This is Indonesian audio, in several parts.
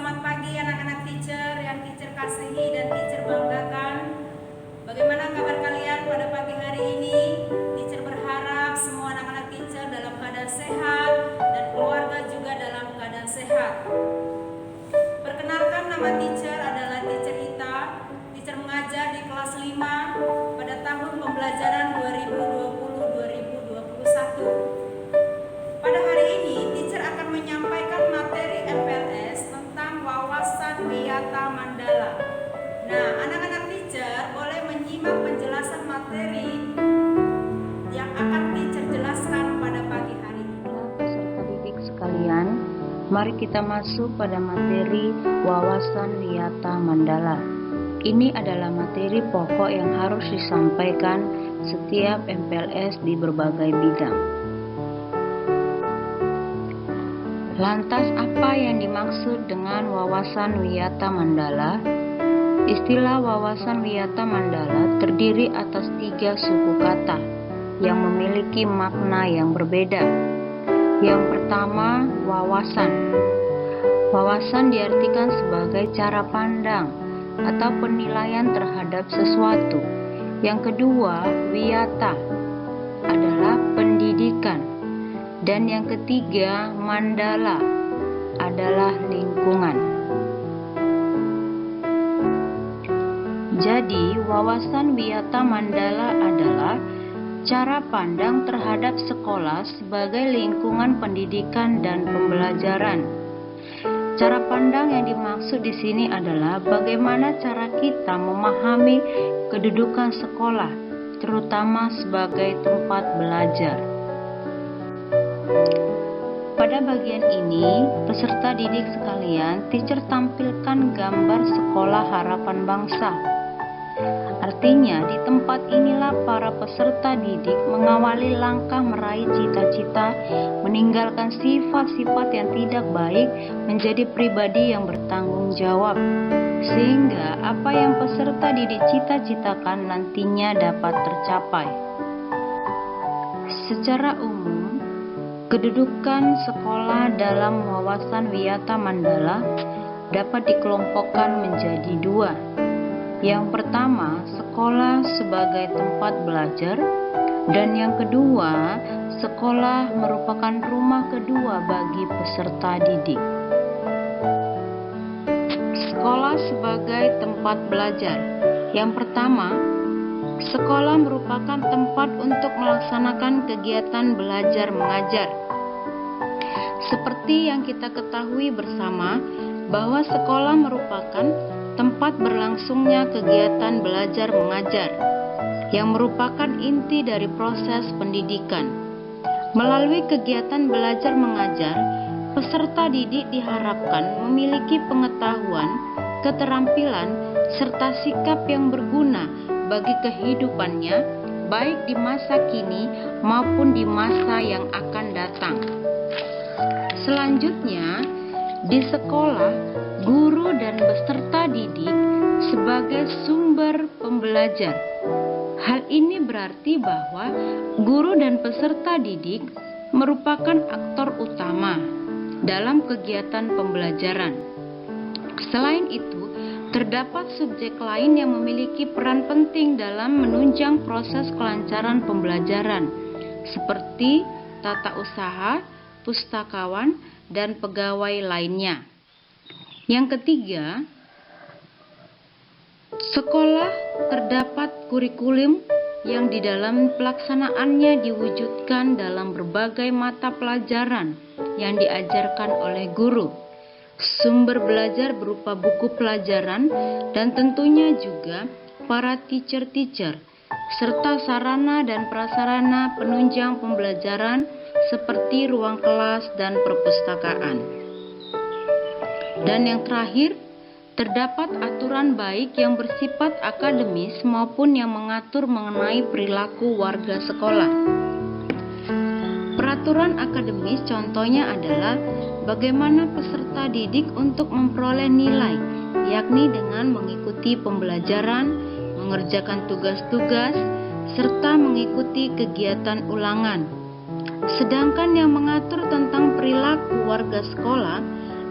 Selamat pagi anak-anak teacher yang teacher kasihi dan teacher banggakan. Bagaimana kabar kalian pada pagi hari ini? Teacher berharap semua anak-anak teacher dalam keadaan sehat dan keluarga juga dalam keadaan sehat. Perkenalkan, nama teacher adalah teacher Ita. Teacher mengajar di kelas 5 pada tahun pembelajaran 2020-2021. Pada hari ini, teacher akan menyampaikan materi MPLS tentang wawasan wiyata mandala. Nah, anak-anak teacher boleh menyimak penjelasan materi yang akan teacher jelaskan pada pagi hari ini. Peserta didik sekalian, mari kita masuk pada materi wawasan wiyata mandala. Ini adalah materi pokok yang harus disampaikan setiap MPLS di berbagai bidang. Lantas apa yang dimaksud dengan wawasan wiyata mandala? Istilah wawasan wiyata mandala terdiri atas 3 suku kata yang memiliki makna yang berbeda. Yang pertama, wawasan. Wawasan diartikan sebagai cara pandang atau penilaian terhadap sesuatu. Yang kedua, wiyata adalah pendidikan. Dan yang ketiga, mandala adalah lingkungan. Jadi, wawasan wiyata mandala adalah cara pandang terhadap sekolah sebagai lingkungan pendidikan dan pembelajaran. Cara pandang yang dimaksud di sini adalah bagaimana cara kita memahami kedudukan sekolah, terutama sebagai tempat belajar. Pada bagian ini, peserta didik sekalian, teacher tampilkan gambar sekolah harapan bangsa. Artinya, di tempat inilah para peserta didik mengawali langkah meraih cita-cita, meninggalkan sifat-sifat yang tidak baik, menjadi pribadi yang bertanggung jawab, sehingga apa yang peserta didik cita-citakan nantinya dapat tercapai. Secara umum, kedudukan sekolah dalam wawasan wiyata mandala dapat dikelompokkan menjadi 2. Yang pertama, sekolah sebagai tempat belajar, dan yang kedua, sekolah merupakan rumah kedua bagi peserta didik. Sekolah sebagai tempat belajar. Yang pertama, sekolah merupakan tempat untuk melaksanakan kegiatan belajar mengajar. Seperti yang kita ketahui bersama bahwa sekolah merupakan tempat berlangsungnya kegiatan belajar mengajar yang merupakan inti dari proses pendidikan. Melalui kegiatan belajar mengajar, peserta didik diharapkan memiliki pengetahuan, keterampilan, serta sikap yang berguna bagi kehidupannya, baik di masa kini maupun di masa yang akan datang. Selanjutnya, di sekolah, guru dan peserta didik sebagai sumber pembelajar. Hal ini berarti bahwa guru dan peserta didik merupakan aktor utama dalam kegiatan pembelajaran. Selain itu, terdapat subjek lain yang memiliki peran penting dalam menunjang proses kelancaran pembelajaran, seperti tata usaha, pustakawan, dan pegawai lainnya. Yang ketiga, sekolah terdapat kurikulum yang di dalam pelaksanaannya diwujudkan dalam berbagai mata pelajaran yang diajarkan oleh guru. Sumber belajar berupa buku pelajaran dan tentunya juga para teacher-teacher, serta sarana dan prasarana penunjang pembelajaran seperti ruang kelas dan perpustakaan. Dan yang terakhir, terdapat aturan baik yang bersifat akademis maupun yang mengatur mengenai perilaku warga sekolah. Peraturan akademis contohnya adalah bagaimana peserta didik untuk memperoleh nilai, yakni dengan mengikuti pembelajaran, mengerjakan tugas-tugas, serta mengikuti kegiatan ulangan. Sedangkan yang mengatur tentang perilaku warga sekolah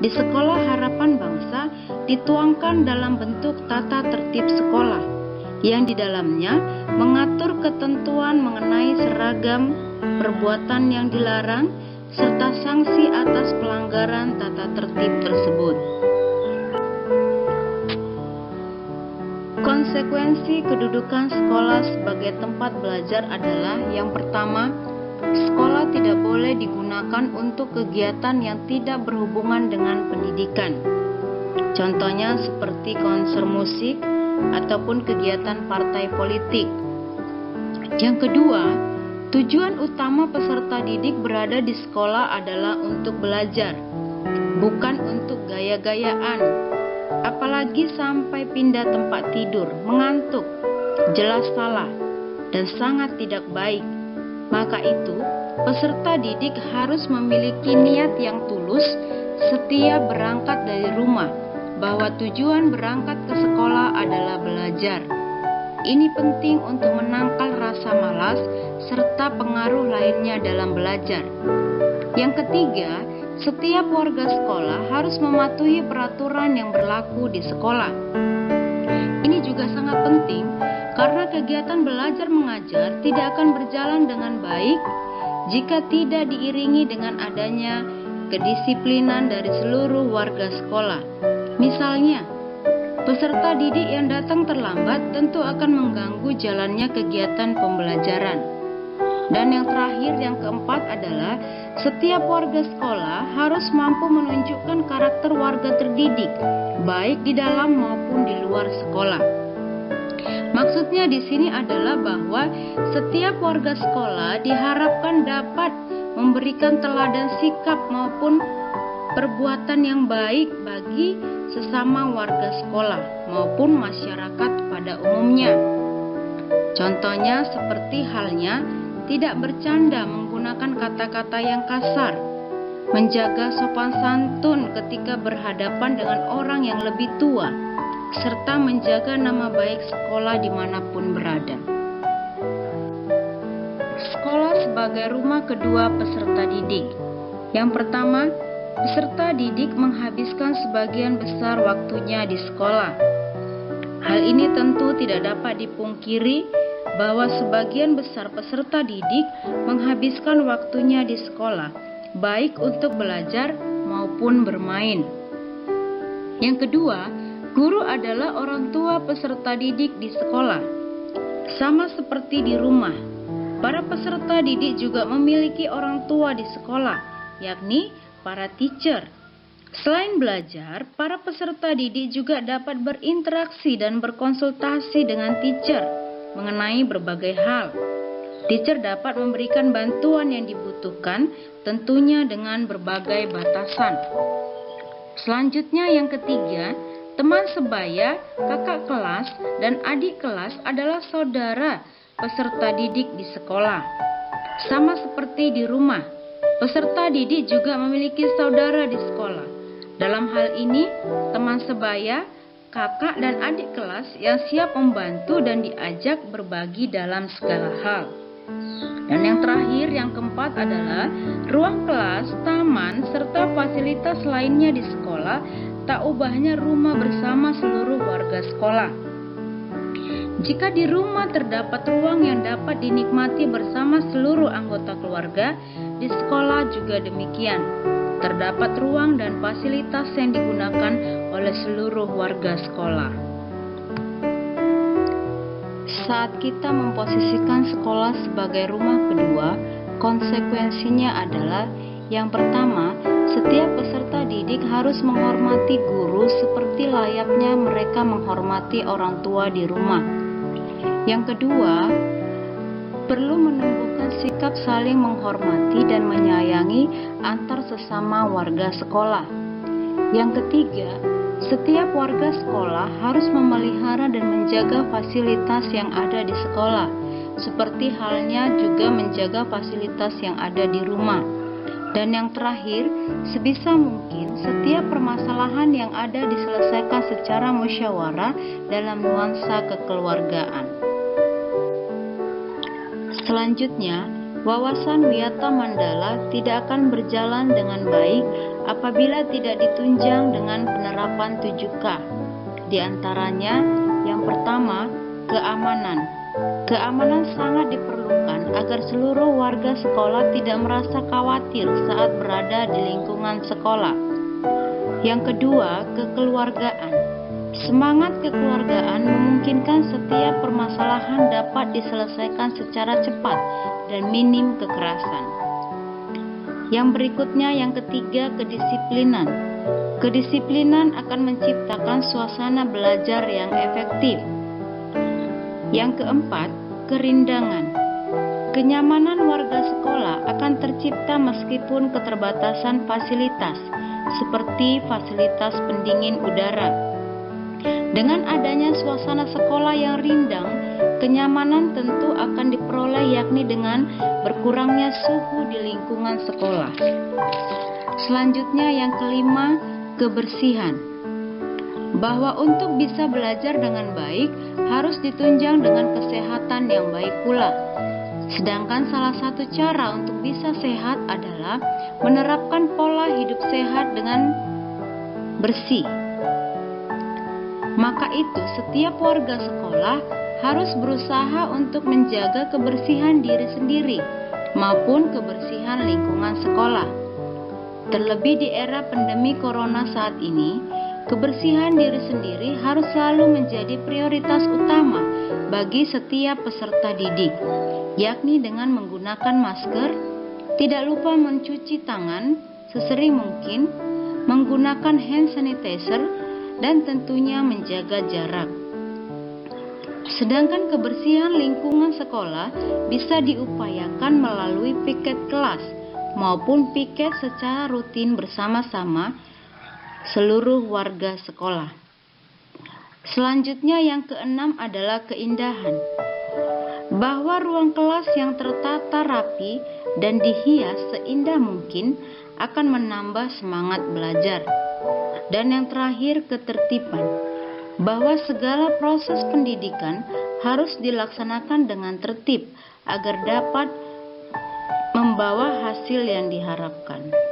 di Sekolah Harapan Bangsa dituangkan dalam bentuk tata tertib sekolah, yang di dalamnya mengatur ketentuan mengenai seragam, perbuatan yang dilarang, serta sanksi atas pelanggaran tata tertib tersebut. Konsekuensi kedudukan sekolah sebagai tempat belajar adalah yang pertama, sekolah tidak boleh digunakan untuk kegiatan yang tidak berhubungan dengan pendidikan. Contohnya seperti konser musik ataupun kegiatan partai politik. Yang kedua, tujuan utama peserta didik berada di sekolah adalah untuk belajar, bukan untuk gaya-gayaan, apalagi sampai pindah tempat tidur, mengantuk, jelas salah, dan sangat tidak baik. Maka itu, peserta didik harus memiliki niat yang tulus setiap berangkat dari rumah, bahwa tujuan berangkat ke sekolah adalah belajar. Ini penting untuk menangkal rasa malas serta pengaruh lainnya dalam belajar. Yang ketiga, setiap warga sekolah harus mematuhi peraturan yang berlaku di sekolah. Ini juga sangat penting karena kegiatan belajar mengajar tidak akan berjalan dengan baik jika tidak diiringi dengan adanya kedisiplinan dari seluruh warga sekolah. Misalnya, peserta didik yang datang terlambat tentu akan mengganggu jalannya kegiatan pembelajaran. Dan yang terakhir, yang keempat adalah setiap warga sekolah harus mampu menunjukkan karakter warga terdidik, baik di dalam maupun di luar sekolah. Maksudnya di sini adalah bahwa setiap warga sekolah diharapkan dapat memberikan teladan sikap maupun perbuatan yang baik bagi sesama warga sekolah maupun masyarakat pada umumnya. Contohnya seperti halnya tidak bercanda menggunakan kata-kata yang kasar, menjaga sopan santun ketika berhadapan dengan orang yang lebih tua, serta menjaga nama baik sekolah dimanapun berada. Sekolah sebagai rumah kedua peserta didik. Yang pertama, peserta didik menghabiskan sebagian besar waktunya di sekolah. Hal ini tentu tidak dapat dipungkiri bahwa sebagian besar peserta didik menghabiskan waktunya di sekolah, baik untuk belajar maupun bermain. Yang kedua, guru adalah orang tua peserta didik di sekolah. Sama seperti di rumah, para peserta didik juga memiliki orang tua di sekolah, yakni para teacher. Selain belajar, para peserta didik juga dapat berinteraksi dan berkonsultasi dengan teacher mengenai berbagai hal. Teacher dapat memberikan bantuan yang dibutuhkan, tentunya dengan berbagai batasan. Selanjutnya yang ketiga, teman sebaya, kakak kelas, dan adik kelas adalah saudara peserta didik di sekolah. Sama seperti di rumah, peserta didik juga memiliki saudara di sekolah. Dalam hal ini, teman sebaya, kakak dan adik kelas yang siap membantu dan diajak berbagi dalam segala hal. Dan yang terakhir, yang keempat adalah ruang kelas, taman, serta fasilitas lainnya di sekolah tak ubahnya rumah bersama seluruh warga sekolah. Jika di rumah terdapat ruang yang dapat dinikmati bersama seluruh anggota keluarga, di sekolah juga demikian. Terdapat ruang dan fasilitas yang digunakan oleh seluruh warga sekolah. Saat kita memposisikan sekolah sebagai rumah kedua, konsekuensinya adalah yang pertama, setiap peserta didik harus menghormati guru seperti layaknya mereka menghormati orang tua di rumah. Yang kedua, perlu menumbuhkan sikap saling menghormati dan menyayangi antar sesama warga sekolah. Yang ketiga, setiap warga sekolah harus memelihara dan menjaga fasilitas yang ada di sekolah, seperti halnya juga menjaga fasilitas yang ada di rumah. Dan yang terakhir, sebisa mungkin setiap permasalahan yang ada diselesaikan secara musyawarah dalam nuansa kekeluargaan. Selanjutnya, wawasan Wiyata Mandala tidak akan berjalan dengan baik apabila tidak ditunjang dengan penerapan 7K. Di antaranya, yang pertama, keamanan. Keamanan sangat diperlukan agar seluruh warga sekolah tidak merasa khawatir saat berada di lingkungan sekolah. Yang kedua, kekeluargaan. Semangat kekeluargaan memungkinkan setiap permasalahan dapat diselesaikan secara cepat dan minim kekerasan. Yang berikutnya, yang ketiga, kedisiplinan. Kedisiplinan akan menciptakan suasana belajar yang efektif. Yang keempat, kerindangan. Kenyamanan warga sekolah akan tercipta meskipun keterbatasan fasilitas, seperti fasilitas pendingin udara. Dengan adanya suasana sekolah yang rindang, kenyamanan tentu akan diperoleh, yakni dengan berkurangnya suhu di lingkungan sekolah. Selanjutnya, yang kelima, kebersihan. Bahwa untuk bisa belajar dengan baik harus ditunjang dengan kesehatan yang baik pula. Sedangkan salah satu cara untuk bisa sehat adalah menerapkan pola hidup sehat dengan bersih. Maka itu, setiap warga sekolah harus berusaha untuk menjaga kebersihan diri sendiri maupun kebersihan lingkungan sekolah. Terlebih di era pandemi corona saat ini, kebersihan diri sendiri harus selalu menjadi prioritas utama bagi setiap peserta didik, yakni dengan menggunakan masker, tidak lupa mencuci tangan sesering mungkin, menggunakan hand sanitizer, dan tentunya menjaga jarak. Sedangkan kebersihan lingkungan sekolah bisa diupayakan melalui piket kelas maupun piket secara rutin bersama-sama seluruh warga sekolah. Selanjutnya, yang keenam adalah keindahan. Bahwa ruang kelas yang tertata rapi dan dihias seindah mungkin akan menambah semangat belajar. Dan yang terakhir, ketertiban. Bahwa segala proses pendidikan harus dilaksanakan dengan tertib agar dapat membawa hasil yang diharapkan.